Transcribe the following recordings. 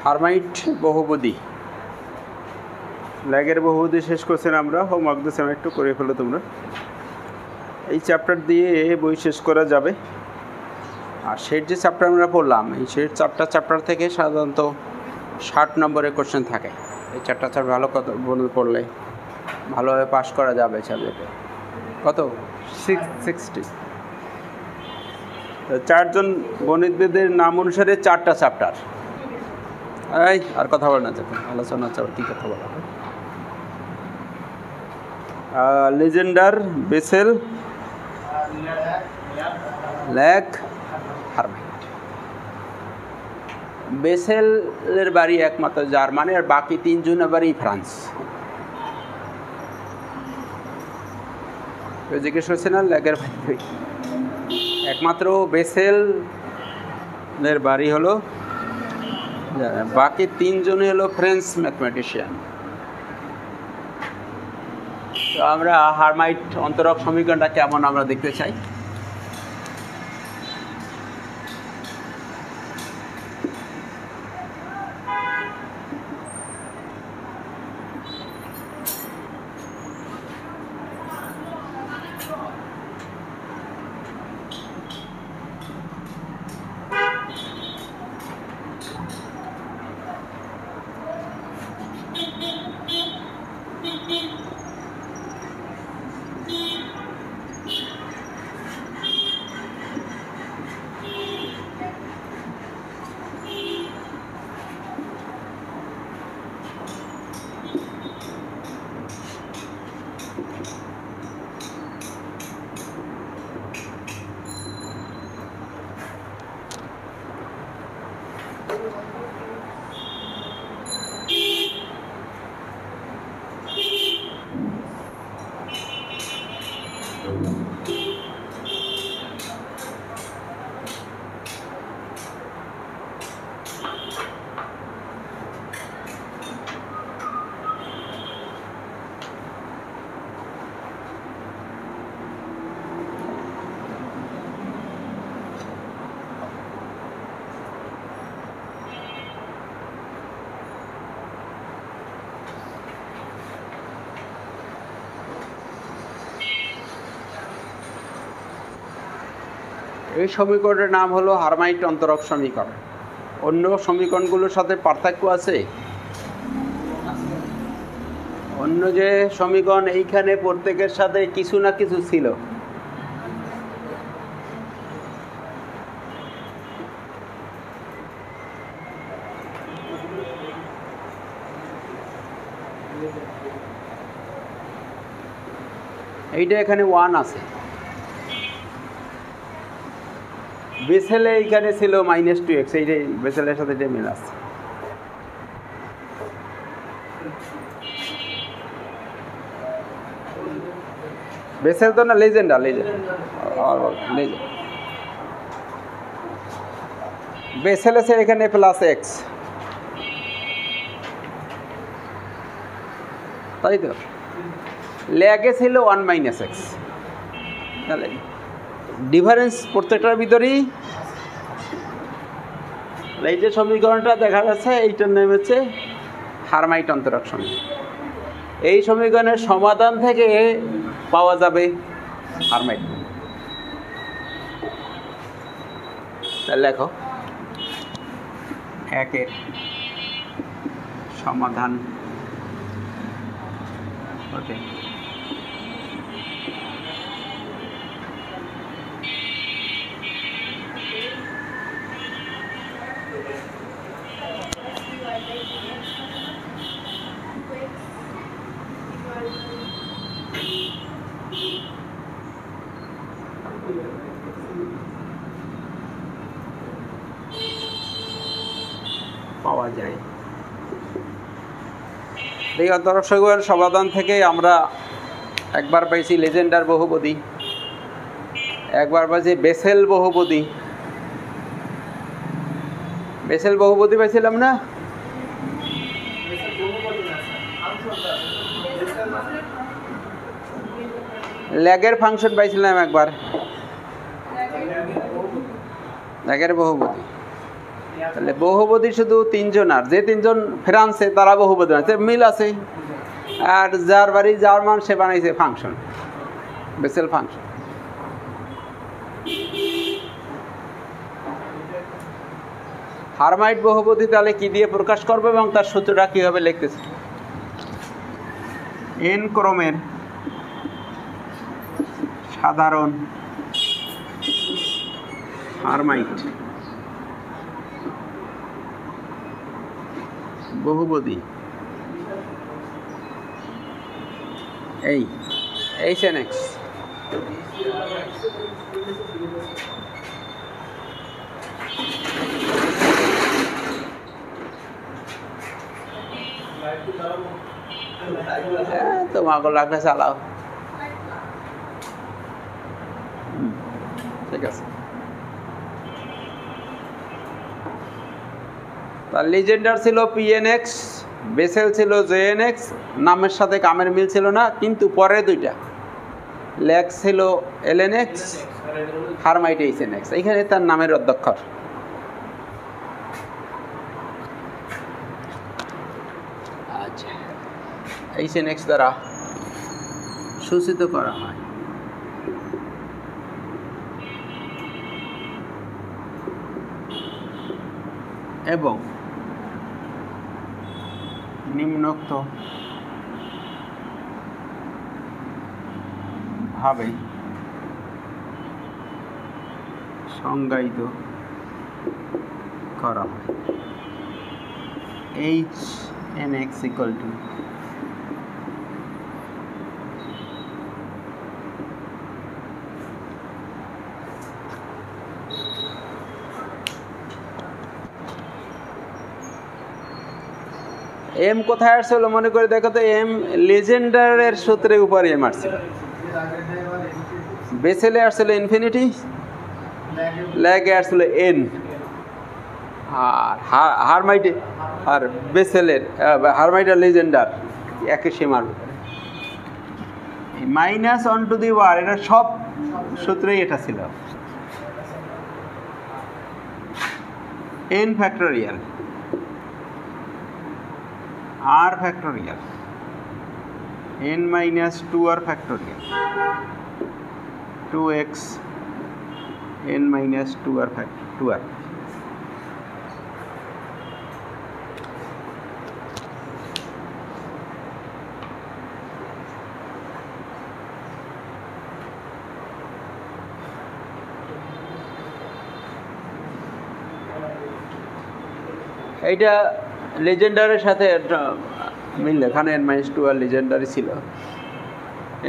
Hermite বহুপদী, ল্যাগের বহুপদী শেষ করছেন আমরা। হোমওয়ার্ক দিয়েছি, একটু করে ফেলো তোমরা। এই চ্যাপ্টার দিয়ে বই শেষ করা যাবে। আর শেষ যে চ্যাপ্টার আমরা পড়লাম, এই শেষ চ্যাপ্টার থেকে সাধারণত 60 নম্বরের কোশ্চেন থাকে। এই চ্যাপ্টার ভালো কত পড়লে ভালোভাবে পাস করা যাবে সাবজেক্টে। কত? 660। চারজন গণিতবিদের নাম অনুসারে 4টা চ্যাপ্টার। এই আর কথা বলে না, যখন আলোচনা চাও কী কথা বলা হয়। Legendre, Bessel, Laguerre, Hermite. বেসেলের বাড়ি একমাত্র জার্মানি, আর বাকি 3 জনের বাড়ি ফ্রান্স। জিজ্ঞেস করছে না ল্যাগের বাড়ি? একমাত্র বেসেলের বাড়ি হলো, বাকি 3 জনে হলো ফ্রেঞ্চ ম্যাথমেটিশিয়ান। তো আমরা হারমাইট অন্তরক সমীকরণটা কেমন আমরা দেখতে চাই। এই সমীকরণের নাম হলো হারমাইট অন্তরক সমীকরণ। অন্য সমীকরণগুলোর সাথে পার্থক্য আছে। অন্য যে সমীকরণ এইখানে প্রত্যেকের সাথে কিছু না কিছু ছিল। এইটা এখানে 1 আছে। বেসেলে এইখানে ছিল -2x, এইটাই বেসেলের সাথে এটা মিল আছে। বেসেল তো না, লেজেন্ডার, বেসেল আছে এখানে +x, তাই তো। ল্যাগে ছিল 1 - x। তাহলে ডিফারেন্স প্রত্যেকটার ভিতরেই। এই যে সমীকরণটা দেখা যাচ্ছে, এইটার নাম হচ্ছে হারমাইট অন্তরক সমীকরণ। এই সমীকরণের সমাধান থেকে পাওয়া যাবে হারমাইট। তাহলে লেখো 1-এর সমাধান। ওকে, যায়। এই দর্শকের সমাধান থেকে আমরা একবার পাইছি লেজেন্ডার বহুপদী, একবার পাইছি বেসেল বহুপদী। বেসেল বহুপদী পাইছিলাম না? ল্যাগের ফাংশন পাইছিলাম একবার, ল্যাগের বহুপদী। তাহলে বহুপদী শুধু তিনজন, আর যে তিনজন ফ্রান্সে তারা বহুপদী আছে, মিল আছে। আর যার বাড়ি জার্মান সে বানাইছে ফাংশন, বেসেল ফাংশন। হারমাইট বহুপদী তাহলে কি দিয়ে প্রকাশ করবে এবং তার সূত্রটা কিভাবে লিখতেছে? এন ক্রমের সাধারণ হারমাইট বহুপদী এই HNX তোমাকে লাগলে চালাও, ঠিক আছে। তার লিজেন্ডার ছিল PNX, বেসেল ছিল JNX। নামের সাথে কামের মিল ছিল না, কিন্তু পরে দুইটা ল্যাগ ছিল LNX, হারমাইট HNX। এইখানে তার নামের অধ্যক্ষর। আচ্ছা, HNX দ্বারা সূচিত করা হয়। এবং নিম্নোক্ত ভাবে সংজ্ঞায়িত করা হয়। HNX equal to এম কোথায় আসছিল মনে করে দেখো তো। এম লেজেন্ডারের সূত্রের উপর এম আসছিল। বেসেলে আসছিল ইনফিনিটি, ল্যাগে আসছিল এন। আর হারমাইটে আর বেসেলের হারমাইট আর লেজেন্ডার একই সীমার উপরে। -1 এটা সব সূত্রেই এটা ছিল। n factorial r factorial n-2r factorial 2x n-2r factorial 2r। এইটা লেজেন্ডারের সাথে মিল, এখানে n-2r লেজেন্ডারি ছিল,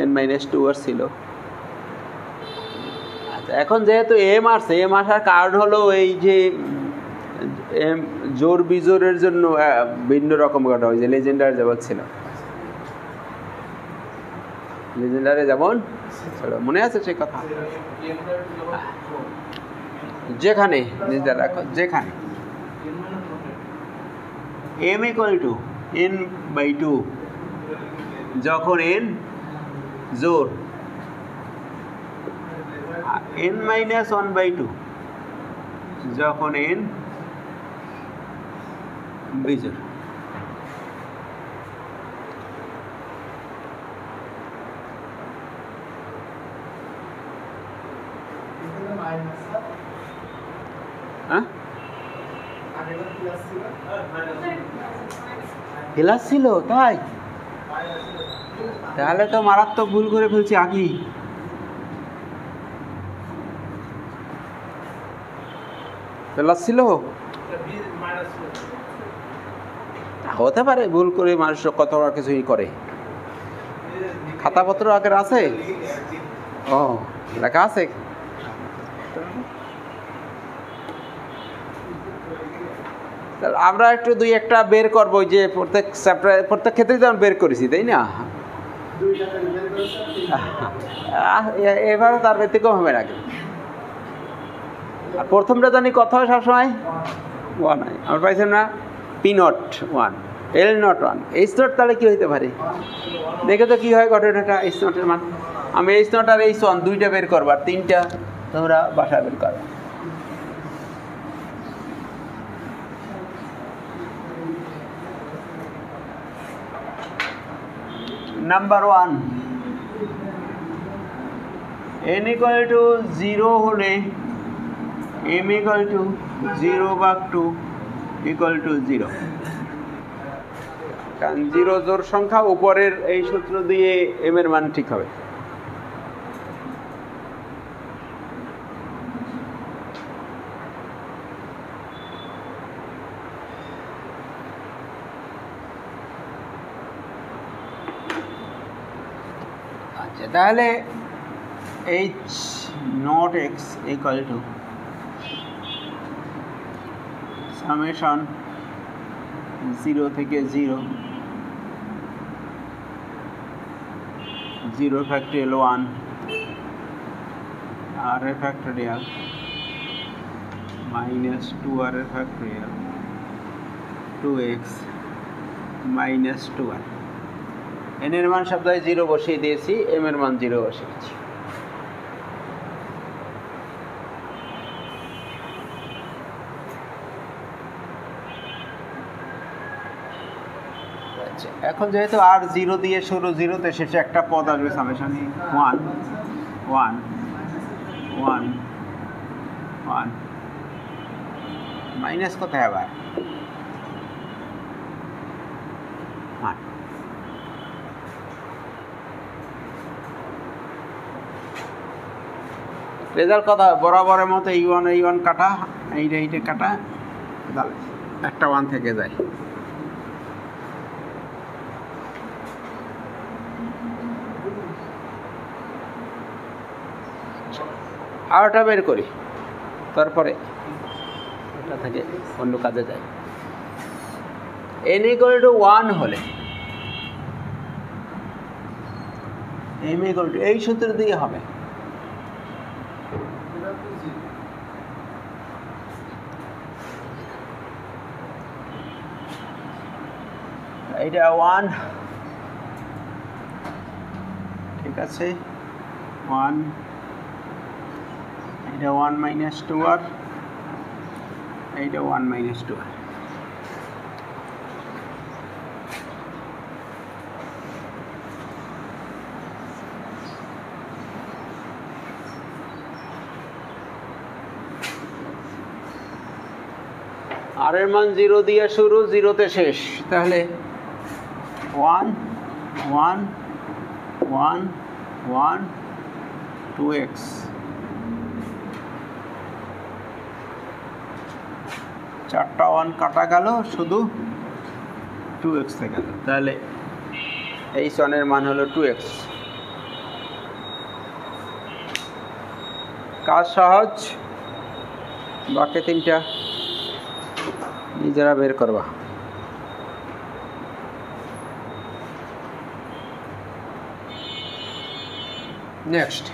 n-2r ছিল। আচ্ছা, এখন যেহেতু এম আসছে, এম আসার কারণ হলো এই যে এম জোর বিজোরের জন্য ভিন্ন রকম ঘটা হয়। যে লেজেন্ডারে যেমন ছিল, লেজেন্ডারে যেমন ছিল, মনে আছে সে কথা? যেখানে যেখানে m equal to n/2 যখন n জোর, n-1/2 যখন n বিজোড়। হ্যাঁ, ক্লাস ছিল তাই? তাহলে তো মারাত্মক ভুল করে ফেলছি। আগে ক্লাস ছিল, হতে পারে ভুল করে মানুষ কত কিছুই করে। খাতাপত্র আগের আছে? ও, লেখা আছে। আমরা একটু দুই একটা বের করবো, যে প্রত্যেক চ্যাপ্টার প্রত্যেক ক্ষেত্রেই তো আমরা বের করেছি, তাই না? এবারে তার ব্যতিক্রম হবে না। আর প্রথমটা জানি কত হয় সবসময়? 1 হয়। আমরা পাইছিলাম না P0 1, L0 1, H0 তাহলে কি হইতে পারে? দেখে তো কি হয় ঘটনাটা। H0 এর মান আমি H0 আর H1 দুইটা বের করবো, আর তিনটা তোমরা বাসায় বের করো। নাম্বার 1, n = 0 হলে m = 0/2 = 0। কারণ 0 জোড় সংখ্যা, উপরের এই সূত্র দিয়ে m এর মান ঠিক হবে। আচ্ছা, তাহলে h0x = সামেশন 0 থেকে 0 0 ফ্যাক্টোরিয়াল 1 r এর ফ্যাক্টোরিয়াল মাইনাস 2r এর factorial 2x minus 2r। n এর মান সবটাই 0 বসিয়ে দিয়েছি, m এর মান 0 বসিয়েছি। এখন যেহেতু আর 0 দিয়ে শুরু, 0তে শেষে একটা পদ আসবে সামেশন 1 1 1 1 মাইনাস কোথায় আবার 1। রেজাল্ট কথা বরাবরের মতো এই1 কাটা, এইটা কাটা, তাহলে একটা 1 থেকে যায়। আর ওটা বের করি, তারপরে এটা থেকে অন্য কাজে যাই। n = 1 হলে m = এই সূত্র দিয়ে হবে এটা 1, ঠিক আছে 1, এটা 1 মাইনাস 2r, এইটা 1 মাইনাস 2r। আর এর মান 0 দিয়ে শুরু, 0তে শেষ, তাহলে 1 1 1 1 2x, চারটা 1 কাটা গেল, শুধু 2x থেকে গেল। তাহলে এই সনের মান হলো 2x। কাজ সহজ, বাকি তিনটা নিজেরা বের করবা। নেক্সট,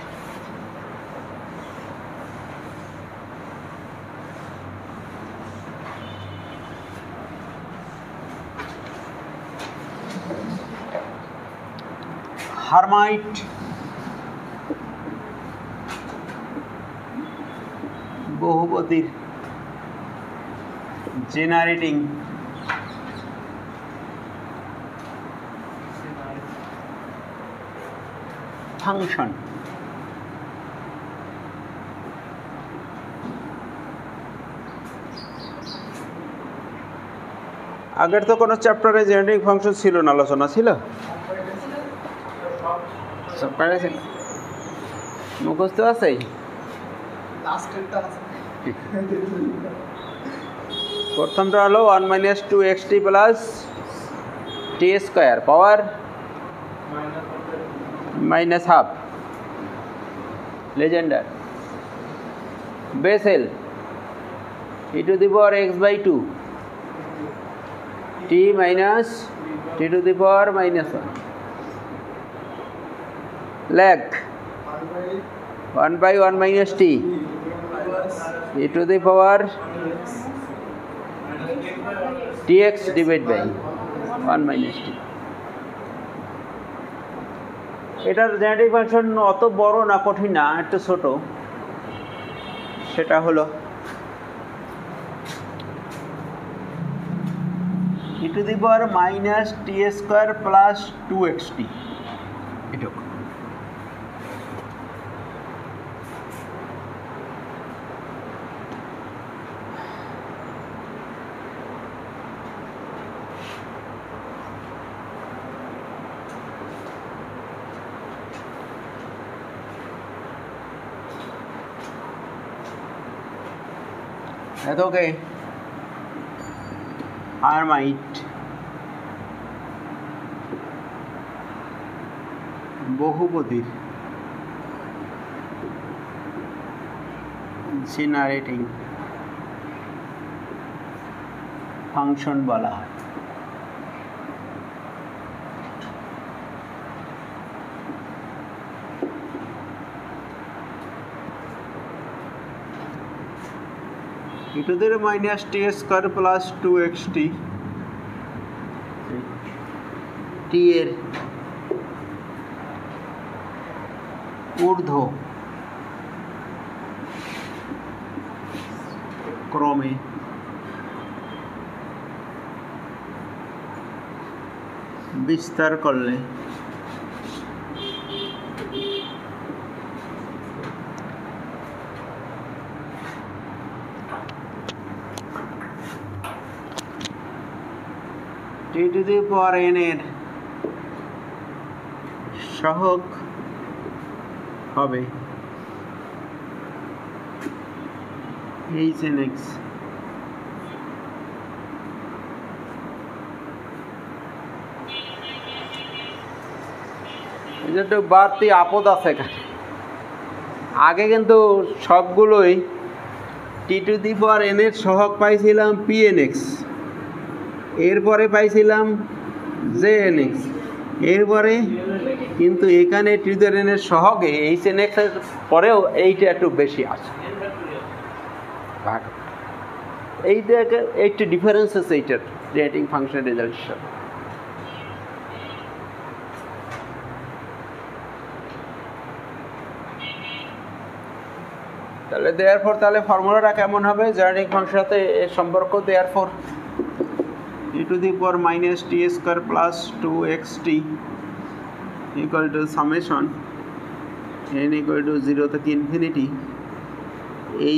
হার্মাইট বহুপদীর জেনারেটিং ফাংশন। আগের তো কোনো চ্যাপ্টারে জেনারেটিং ফাংশন ছিল না, আলোচনা ছিল, সব কাছে মুখস্থ আছে। প্রথমটা হলো 1 - 2xt + t² power -½ Legendre Bessel e⁻x/2 t minus t to the power minus 1. Lag 1 by 1 minus t e to the power tx divided by 1 minus t. এটার জেনেটিক ফাংশন অত বড় না, কঠিন না, একটু ছোট। সেটা হলো e to the power minus t square plus 2xt। এটুকু এতকে হারমাইট বহুপদীর জেনারেটিং ফাংশন বলা হয়। e to the minus t square plus 2xt t এর ঊর্ধ্ব ক্রমে বিস্তার করলে t to the power n এর সহগ হবে hn x। একটু বাড়তি আপদ আছে এখানে। আগে কিন্তু সবগুলোই টি টু দি পাওয়ার n এর সহগ পাইছিলাম pnx, এরপরে পাইছিলাম jnx, এরপরে কিন্তু এখানে টি টু দি n এর সহগে hn x এর পরেও এইটা একটু বেশি আছে। এইটা একটু ডিফারেন্স আছে এইটার জেনারেটিং ফাংশন রেজাল্টের সাথে। তাহলে দেয়ারফর তাহলে ফর্মুলাটা কেমন হবে জেনারেটিং ফাংশনের সাথে এর সম্পর্ক? Therefore e to the power minus t square plus 2xt equal to summation n equal to 0 থেকে infinity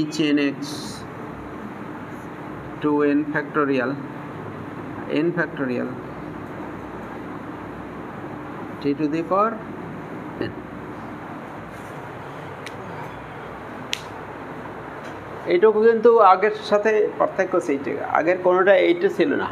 hn x to n factorial t to the power n। এইটুকু কিন্তু আগের সাথে পার্থক্য সেইটা, আগের কোনোটা এইটা ছিল না।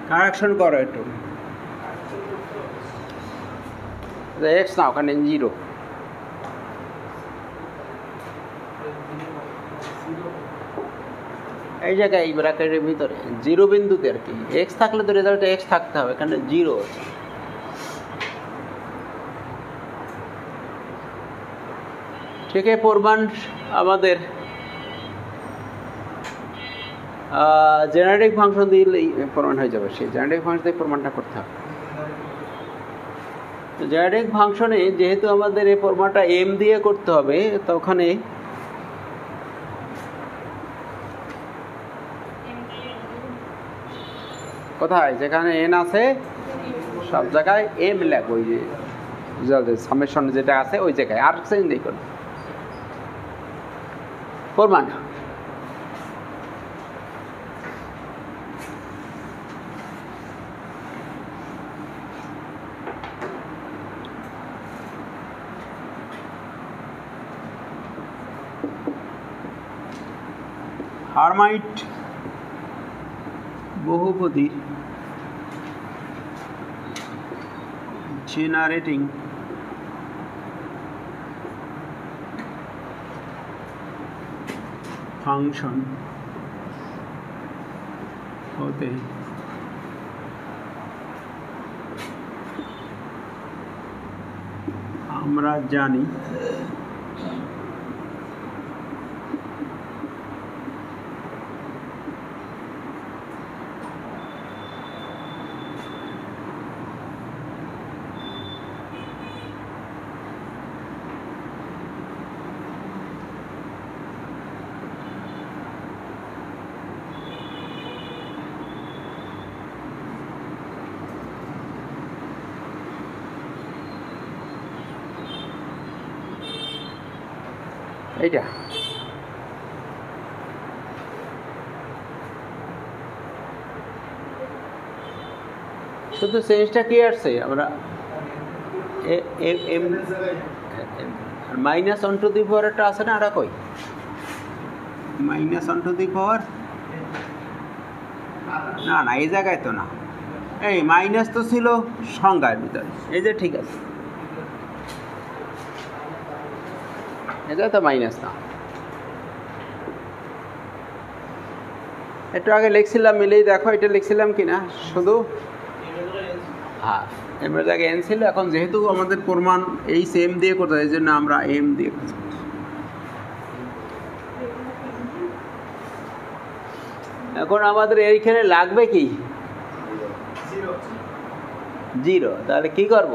কারেকশন করো একটু, এক্স না ওখানে জিরো, এই জায়গায় এই ব্র্যাকেটের ভিতরে জিরো বিন্দুতে আর কি, এক্স থাকলে তো রেজাল্টে এক্স থাকতে হবে, এখানে জিরো আছে। ঠিক আছে, প্রমাণ আমাদের জেনারেটিক ফাংশন দিলেই প্রমাণ হয়ে যাবে, সেই জেনারেটিক ফাংশন দিয়ে প্রমাণটা করতে হবে। তো জেনারেটিক ফাংশনে যেহেতু আমাদের এই প্রমাণটা এম দিয়ে করতে হবে, তো ওখানে কোথায় যেখানে এন আছে সব জায়গায় এম লেখ, ওই যে সামেশন যেটা আছে ওই জায়গায়, আর চেঞ্জ নেই কোনো প্রমাণ। হার্মাইট বহুপদীর জেনারেটিং ফাংশন হতে আমরা জানি এইটা শুধু চেঞ্জটা কি আসছে, আমরা মাইনাস অন টু দি পাওয়ার একটা আছে না, আর কই মাইনাস অন টু দি পাওয়ার, না না এই জায়গায় তো না, এই মাইনাস তো ছিল সংজ্ঞার ভিতরে, এই যে ঠিক আছে, এটা তো মাইনাস না, একটু আগে লিখছিলাম মিলেই দেখো, এটা লিখছিলাম কিনা শুধু, হ্যাঁ এবার জায়গায় এন ছিল, এখন যেহেতু আমাদের প্রমাণ এই সেম দিয়ে করতে হয়, এই জন্য আমরা এম দিয়ে করতে। এখন আমাদের এইখানে লাগবে কি জিরো, তাহলে কি করব,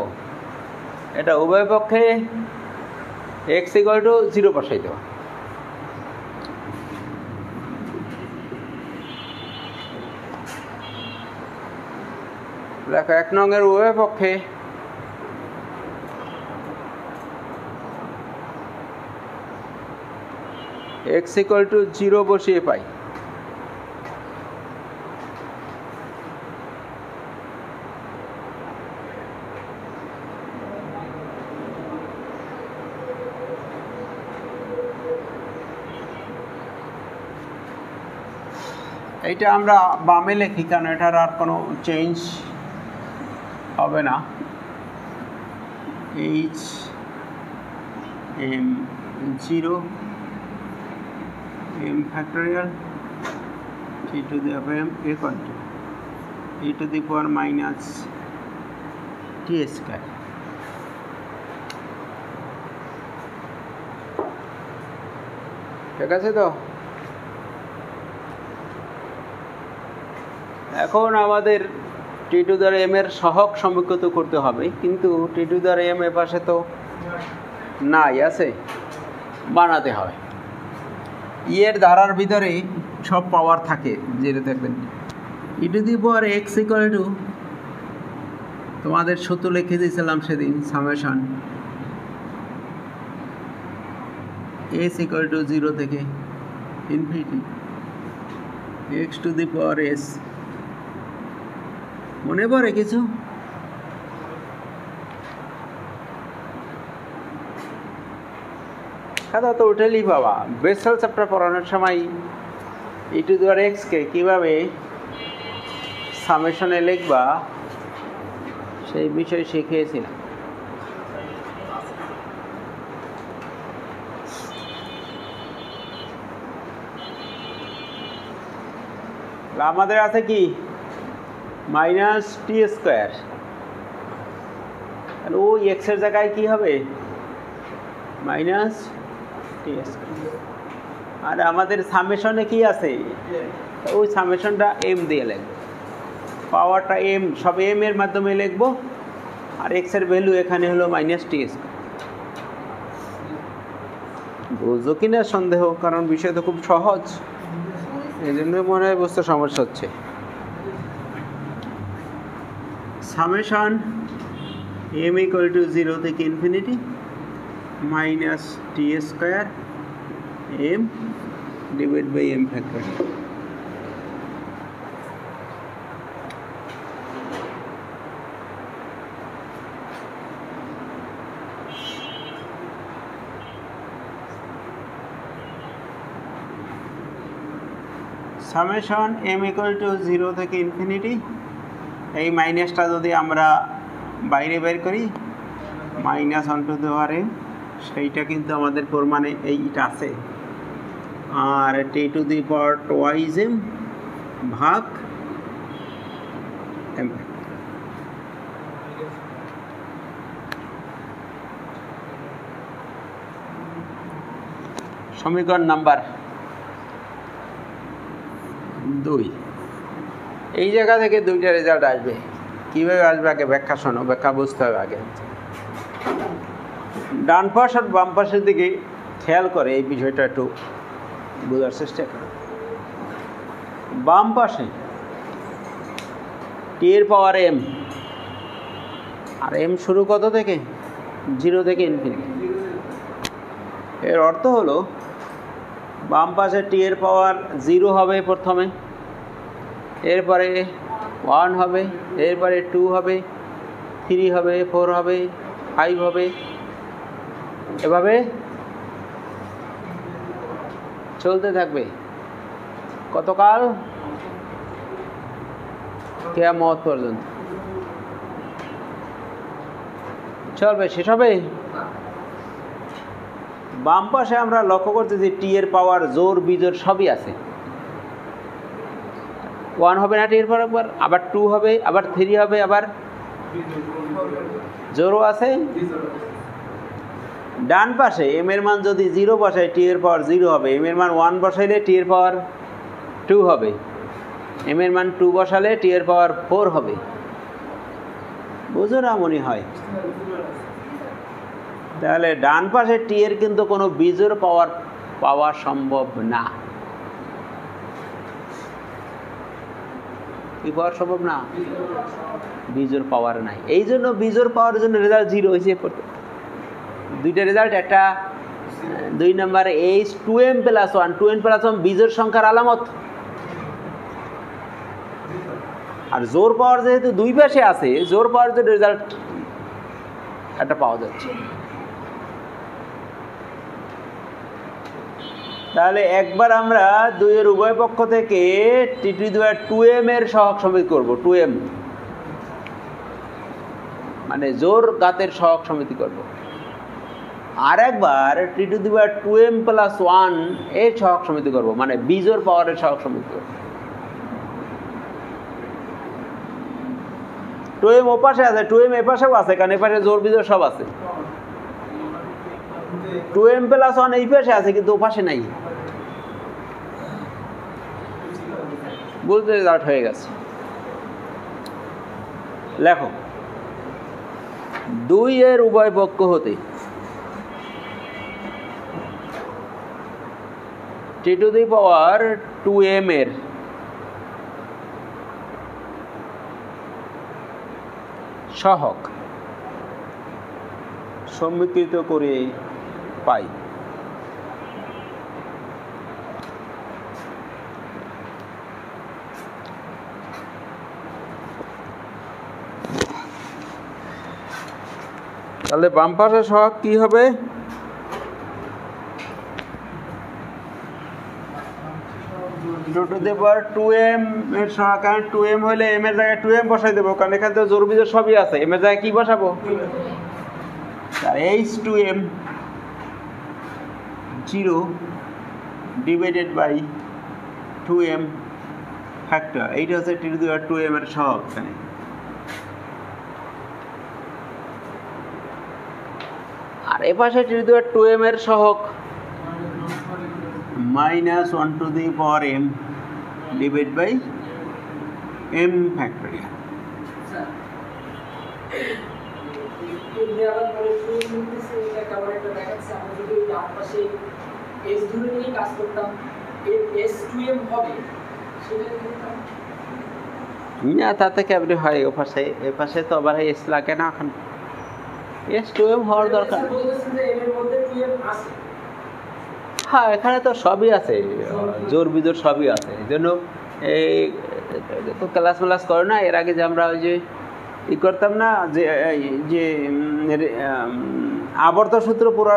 এটা উভয় পক্ষে এক্স ইকুয়াল টু জিরো বসাই দেবো। দেখো 1 নং-এর উভয় পক্ষে এক্স ইকুয়াল টু জিরো বসিয়ে পাই, এইটা আমরা বামে লিখি কারণ এটার আর কোনো চেঞ্জ হবে না, H M zero M factorial T to the power M equal to E to the power minus T square. ঠিক আছে, তো এখন আমাদের টি টু দ্বারা এম এর সহগ সমীকৃত করতে হবে, কিন্তু টি টু দ্বারা এম এর পাশে তো নাই আছে, বানাতে হবে। এর ধারার ভিতরে সব পাওয়ার থাকে, যেটা দেখবেন e to the power x equal to, তোমাদের সূত্র লিখে দিয়েছিলাম সেদিন, সামেশন এস ইকুয়াল টু 0 থেকে infinity x two the power S. মনে পড়ে কিছু? খাতা তো উঠেলি বাবা, বেসেল চ্যাপ্টার পড়ানোর সময় ই টু দি পাওয়ার এক্স কে কিভাবে সামেশনে লিখবা সেই বিষয় শিখিয়েছিলাম। আমাদের আছে কি মাইনাস টি স্কোয়ার, তাহলে ওই এক্সের জায়গায় কি হবে মাইনাস টি স্কোয়ার। আর আমাদের সামেশনে কি আছে, ওই সামেশনটা এম দিয়ে লিখবো, পাওয়ারটা এম, সব এম এর মাধ্যমে লিখবো, আর এক্স এর ভ্যালু এখানে হলো মাইনাস টি স্কোয়ার। বুঝো কিনা সন্দেহ, কারণ বিষয় তো খুব সহজ, এই জন্য মনে হয় বুঝতে সমস্যা হচ্ছে। সামেশন এম ইকুয়াল টু 0 থেকে infinity minus T square M divide by M factor. Summation M equal to 0 থেকে ইনফিনিটি, এই মাইনাসটা যদি আমরা বাইরে বের করি মাইনাস অন টু দেওয়ার এম, সেইটা কিন্তু আমাদের প্রমাণে এইটা আছে, আর t to the power twice m ভাগ এম। সমীকরণ নাম্বার 2। এই জায়গা থেকে দুইটা রেজাল্ট আসবে, কীভাবে আসবে আগে ব্যাখ্যা শোনো, ব্যাখ্যা বুঝতে হবে আগে। ডান পাশ আর বাম পাশের দিকে খেয়াল করে এই বিষয়টা একটু বোঝার চেষ্টা করো। বাম পাশে টি এর পাওয়ার এম, আর এম শুরু কত থেকে 0 থেকে ইনফিনিটি। এর অর্থ হলো বাম পাশে টি এর পাওয়ার 0 হবে প্রথমে, এরপরে 1 হবে, এরপরে 2 হবে, 3 হবে, 4 হবে, 5 হবে, এভাবে চলতে থাকবে কতকাল, কিয়ামত পর্যন্ত চলবে, শেষ হবে। বাম পাশে আমরা লক্ষ্য করতেছি টি এর পাওয়ার জোর বিজোর সবই আছে। 1 হবে না টি এর পাওয়ার, একবার আবার 2 হবে, আবার 3 হবে, আবার জোরও আছে। ডান পাশে এম এর মান যদি 0 বসায় টি এর পাওয়ার 0 হবে, এম এর মান 1 বসাইলে টি এর পাওয়ার 2 হবে, এম এর মান 2 বসালে টি এর পাওয়ার 4 হবে। বুঝো না মনে হয়? তাহলে ডান পাশে টি এর কিন্তু কোনো বিজোড় পাওয়া সম্ভব না। কি পাওয়ার সম্ভব না? বিজোড় পাওয়ার নাই। এই জন্য বিজোড় পাওয়ার জন্য রেজাল্ট 0 হয়েছে। দুইটা রেজাল্ট, একটা 2 নম্বরে এইচ 2m + 1, 2m + 1 বিজোড় সংখ্যার আলামত। আর জোর পাওয়ার যেহেতু দুই পাশে আছে, জোর পাওয়ার জন্য রেজাল্ট একটা পাওয়া যাচ্ছে। তাহলে একবার আমরা 2 এর উভয় পক্ষ থেকে t2m এর সহগ সমিতি করব। 2m মানে জোর ঘাতের সহগ সমিতি করব। আর একবার t2m + 1 এর সহগ সমিতি করব, মানে বিজোড় পাওয়ারের সহগ সমিতি করব। 2m ওপাশে আছে, 2m এপাশেও আছে, কারণ এপাশে জোর বিজোড় সব আছে। 2m + 1 এই পাশে আছে, কিন্তু ওপাশে নাই। বুঝতে রেজাল্ট হয়ে গেছে। লেখো 2 এর উভয় পক্ষ হতে t2m এর সহগ সমীকৃত করে পাই। তাহলে বাম পাশের সহগ কি হবে? টু দি পাওয়ার 2m এর সহগ, কারণ 2m হলে m এর জায়গায় 2m বসাই দেবো, কারণ এখানে তো জোর বিজোড় সবই আছে, m এর জায়গায় কি বসাবো, h2m 0 divided by 2m factor. এইটা হচ্ছে টু দি পাওয়ার 2m এর সহগ এখানে। আর এপাশে টু দি পাওয়ার 2m এর সহগ -1 to the power m divide by m factorial. না তাতে কেমনি হয়, এপাশে তো আবার এস লাগে না, এখন s2m হওয়ার দরকার। হ্যাঁ এখানে তো সবই আছে, জোর বিজোর সবই আছে, এই জন্য এই তো ক্লাস মেলাস করে না, এর আগে যে আমরা ওই যে ই করতাম না, যে আবর্ত সূত্র পুরো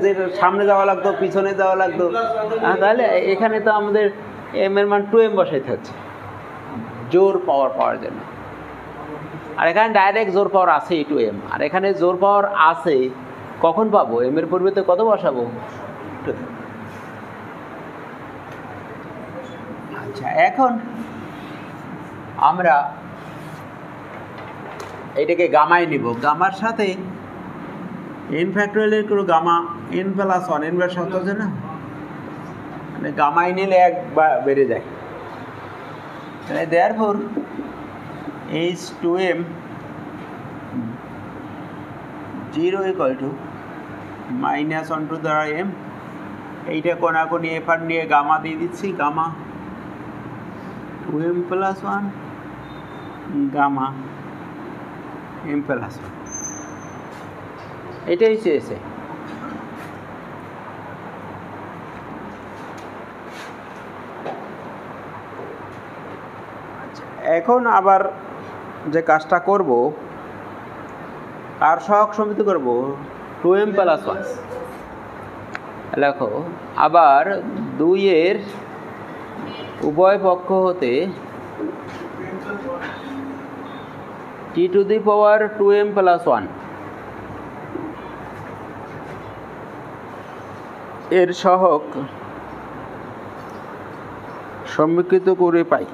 যে সামনে যাওয়া লাগতো পিছনে যাওয়া লাগতো, তাহলে এখানে তো আমাদের m এর মান 2m বসাইতে হচ্ছে জোর পাওয়ার জন্য। আর এখানে ডাইরেক্ট জোর পাওয়ার আছে 2m, আর এখানে জোর পাওয়ার আছে কখন পাবো, m এর পরিবর্তে কত বসাবো। আচ্ছা এখন আমরা এইটাকে গামায় নিব, গামার সাথে n ফ্যাক্টরিয়ালের কোনো গামা n প্লাস 1 n বার শর্ত আছে না, মানে গামায় নিলে এক বেড়ে যায়, তাহলে therefore h2m 0 equal to -1 to the m। এইটা কোনাকুনি এফার নিয়ে গামা দিয়ে দিচ্ছি, gamma 2m plus 1 gamma m plus 1, এটাই চেয়েছে। এখন আবার যে কাজটা করব, কার সহগ সমিত করব, 2m প্লাস 1 লেখো, আবার 2 এর উভয় পক্ষ হতে t two the power 2m plus 1 এর সহগ সমীকৃত করে পাই।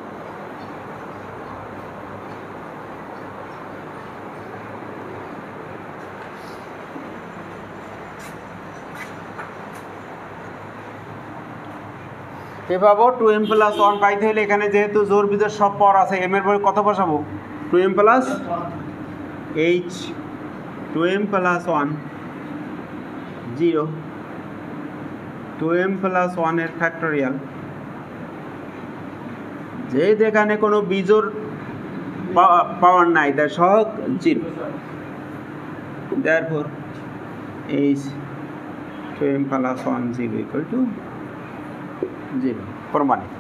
পাবো 2m প্লাস 1 পাইতে হলে এখানে যেহেতু জোর বিজোড় সব পাওয়ার আছে, m এর পরে কত বসাবো, 2m plus h 2m plus 1 0 2m plus 1 এর ফ্যাক্টরিয়াল, যেহেতু এখানে কোনো বিজোড় পাওয়ার নাই তাই সহগ 0, therefore h 2m plus 1 0 equal to 0 প্রমাণিত।